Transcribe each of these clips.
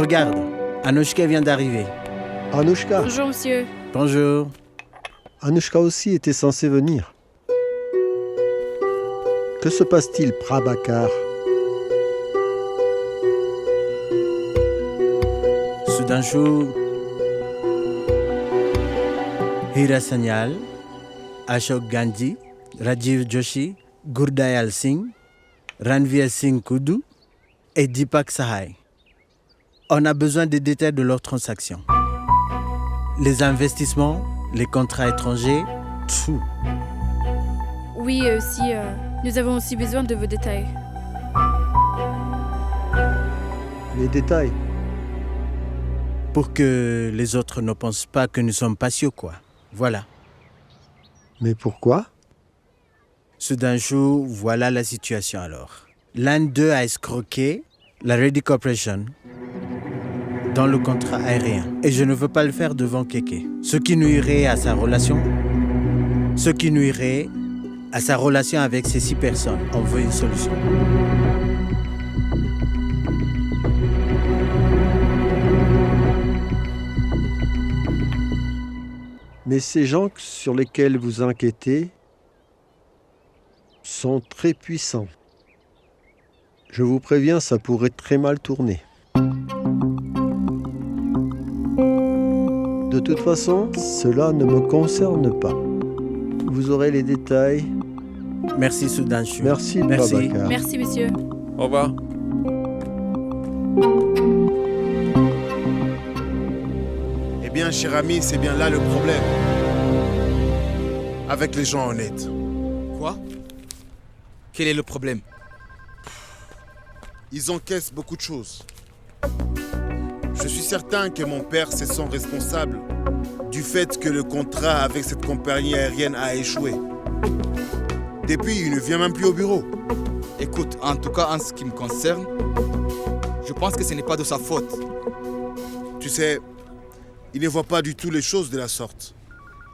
Regarde, Anouchka vient d'arriver. Anouchka. Bonjour, monsieur. Bonjour. Anouchka aussi était censée venir. Que se passe-t-il, Prabhakar? Sudhanshu, Hira Sanyal, Ashok Gandhi, Rajiv Joshi, Gurdayal Singh, Ranveer Singh Kudu et Deepak Sahai. On a besoin des détails de leurs transactions. Les investissements, les contrats étrangers, tout. Oui, nous avons aussi besoin de vos détails. Les détails. Pour que les autres ne pensent pas que nous sommes patients, quoi. Voilà. Mais pourquoi? Sudhanshu, voilà la situation alors. L'un d'eux a escroqué la Reddy Corporation dans le contrat aérien. Et je ne veux pas le faire devant Keke. Ce qui nuirait à sa relation avec ces 6 personnes. On veut une solution. Mais ces gens sur lesquels vous enquêtez sont très puissants. Je vous préviens, ça pourrait très mal tourner. De toute façon, cela ne me concerne pas. Vous aurez les détails. Merci Sudhanshu. Merci, Merci. Prabhakar. Merci, monsieur. Au revoir. Eh bien, cher ami, c'est bien là le problème. Avec les gens honnêtes. Quoi? Quel est le problème? Ils encaissent beaucoup de choses. Je suis certain que mon père se sent responsable du fait que le contrat avec cette compagnie aérienne a échoué. Depuis, il ne vient même plus au bureau. Écoute, en tout cas en ce qui me concerne, je pense que ce n'est pas de sa faute. Tu sais, il ne voit pas du tout les choses de la sorte.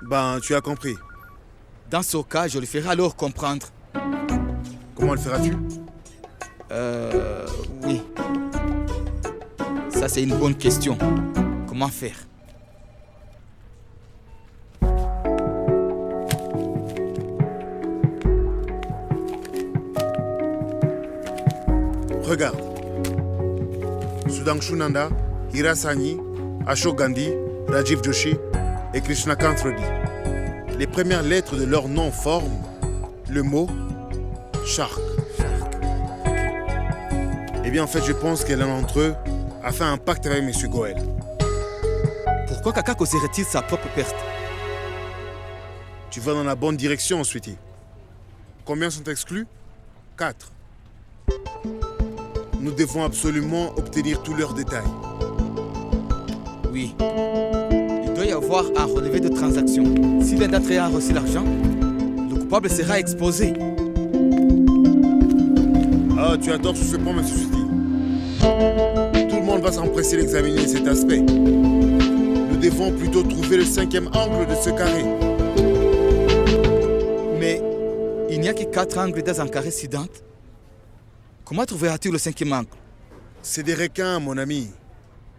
Ben, tu as compris. Dans ce cas, je lui ferai alors comprendre. Comment le feras-tu? Oui. Ça, c'est une bonne question. Comment faire? Regarde. Sudhanshu Nanda, Hira Sani, Ashok Gandhi, Rajiv Joshi et Krishnakant Reddy. Les premières lettres de leur nom forment le mot Shark. Eh bien, en fait, je pense que l'un d'entre eux a fait un pacte avec M. Goel. Pourquoi Kaka causerait-il sa propre perte? Tu vas dans la bonne direction, Sweetie. Combien sont exclus? 4. Nous devons absolument obtenir tous leurs détails. Oui. Il doit y avoir un relevé de transaction. Si l'un d'entre eux a reçu l'argent, le coupable sera exposé. Ah, tu as tort sur ce point, M. Sweetie. Tout le monde va s'empresser d'examiner cet aspect. Nous devons plutôt trouver le 5e angle de ce carré. Mais il n'y a que 4 angles dans un carré si dense. Comment trouveras-tu le 5e angle? C'est des requins, mon ami.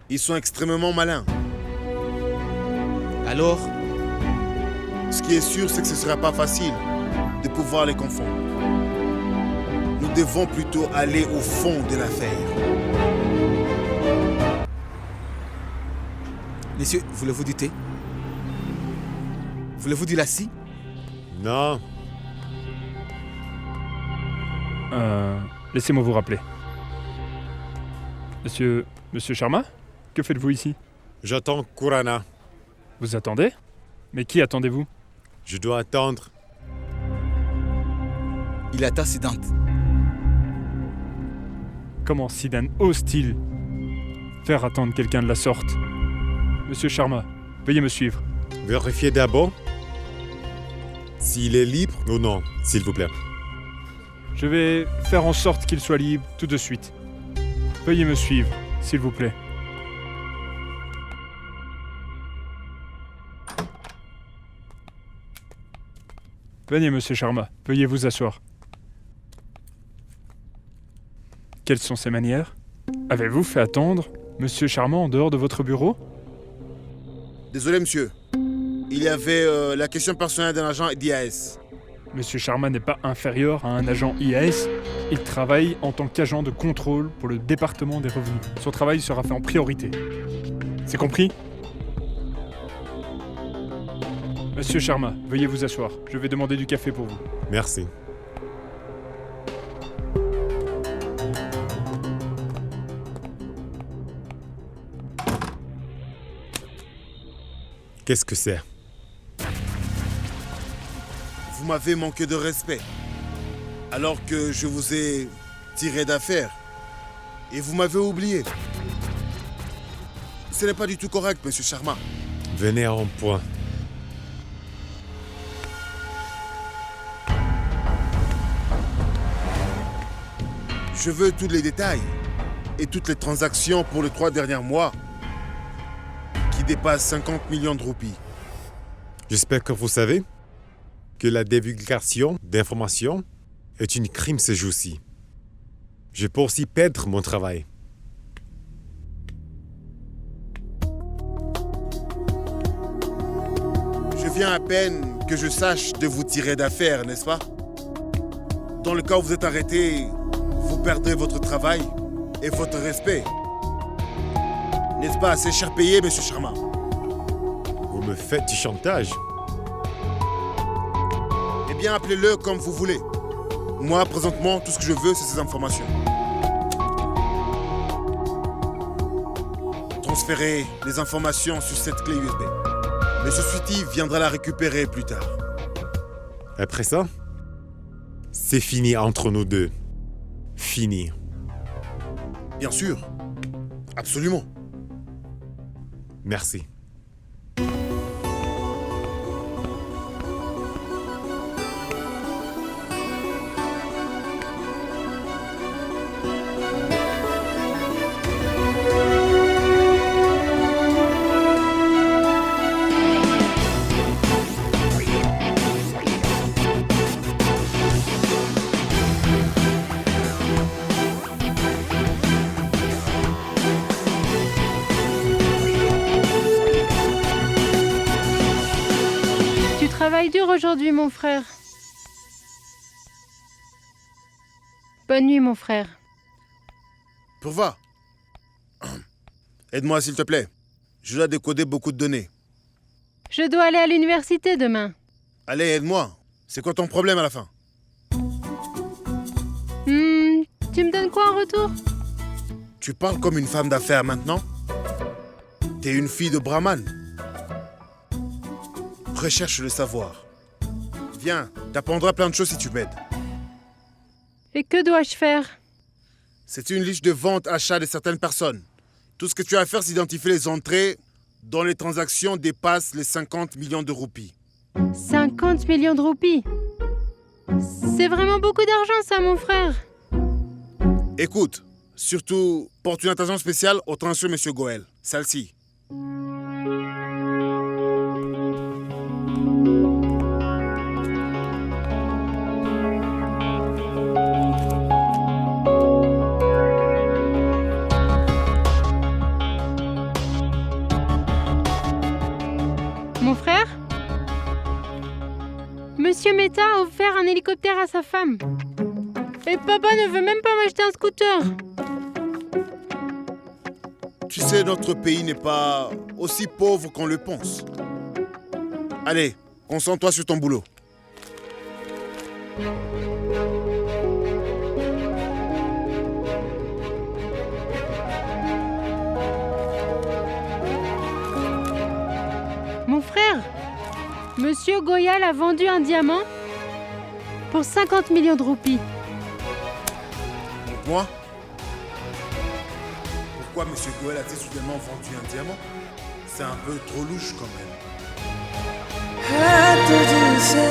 Ils sont extrêmement malins. Alors, Ce qui est sûr, c'est que ce ne sera pas facile de pouvoir les confondre. Nous devons plutôt aller au fond de l'affaire. messieurs, voulez-vous du thé? Voulez-vous du lassi? Non. Laissez-moi vous rappeler. Monsieur Sharma, que faites-vous ici? J'attends Kurana. Vous attendez? Mais qui attendez-vous? Je dois attendre. Il est accident. Comment Sidan ose-t-il faire attendre quelqu'un de la sorte? Monsieur Sharma, veuillez me suivre. Vérifiez d'abord s'il est libre ou non, s'il vous plaît. Je vais faire en sorte qu'il soit libre tout de suite. Veuillez me suivre, s'il vous plaît. Venez, monsieur Sharma, veuillez vous asseoir. Quelles sont ces manières? Avez-vous fait attendre Monsieur Sharma en dehors de votre bureau? Désolé, monsieur. Il y avait la question personnelle d'un agent d'IAS. Monsieur Sharma n'est pas inférieur à un agent IAS. Il travaille en tant qu'agent de contrôle pour le département des revenus. Son travail sera fait en priorité. C'est compris? Monsieur Sharma, veuillez vous asseoir. Je vais demander du café pour vous. Merci. Qu'est-ce que c'est? Vous m'avez manqué de respect. Alors que je vous ai tiré d'affaire. Et vous m'avez oublié. Ce n'est pas du tout correct, monsieur Sharma. Venez en point. Je veux tous les détails et toutes les transactions pour les 3 derniers mois qui dépassent 50 millions de roupies. J'espère que vous savez que la divulgation d'informations est un crime ces jours-ci. Je peux aussi perdre mon travail. Je viens à peine que je sache de vous tirer d'affaire, n'est-ce pas? Dans le cas où vous êtes arrêté, vous perdrez votre travail et votre respect. N'est-ce pas assez cher payé, monsieur Sharma? Vous me faites du chantage. Eh bien, appelez-le comme vous voulez. Moi, présentement, tout ce que je veux, c'est ces informations. Transférez les informations sur cette clé USB. Monsieur Sweetie viendra la récupérer plus tard. Après ça, c'est fini entre nous deux. Fini. Bien sûr. Absolument. Merci. Tu travailles dur aujourd'hui, mon frère. Bonne nuit, mon frère. Pourva. Aide-moi, s'il te plaît. Je dois décoder beaucoup de données. Je dois aller à l'université demain. Allez, aide-moi. C'est quoi ton problème à la fin? Tu me donnes quoi en retour? Tu parles comme une femme d'affaires maintenant? T'es une fille de Brahman. Recherche le savoir. Viens, t'apprendras plein de choses si tu m'aides. Et que dois-je faire? C'est une liste de vente achat de certaines personnes. Tout ce que tu as à faire, c'est identifier les entrées dont les transactions dépassent les 50 millions de roupies. 50 millions de roupies. C'est vraiment beaucoup d'argent, ça, mon frère. Écoute, surtout, porte une attention spéciale aux transactions de M. Goel. Celle-ci. Mon frère? Monsieur Mehta a offert un hélicoptère à sa femme. Et papa ne veut même pas m'acheter un scooter. Tu sais, notre pays n'est pas aussi pauvre qu'on le pense. Allez, concentre-toi sur ton boulot. Mon frère, Monsieur Goyal a vendu un diamant pour 50 millions de roupies. Donc moi? Pourquoi M. Goel a-t-il soudainement vendu un diamant? C'est un peu trop louche quand même. है तुझसे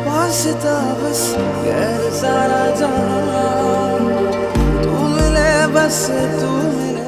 वास्ता बस गैर सारा जहां तू मिले बस तू मिले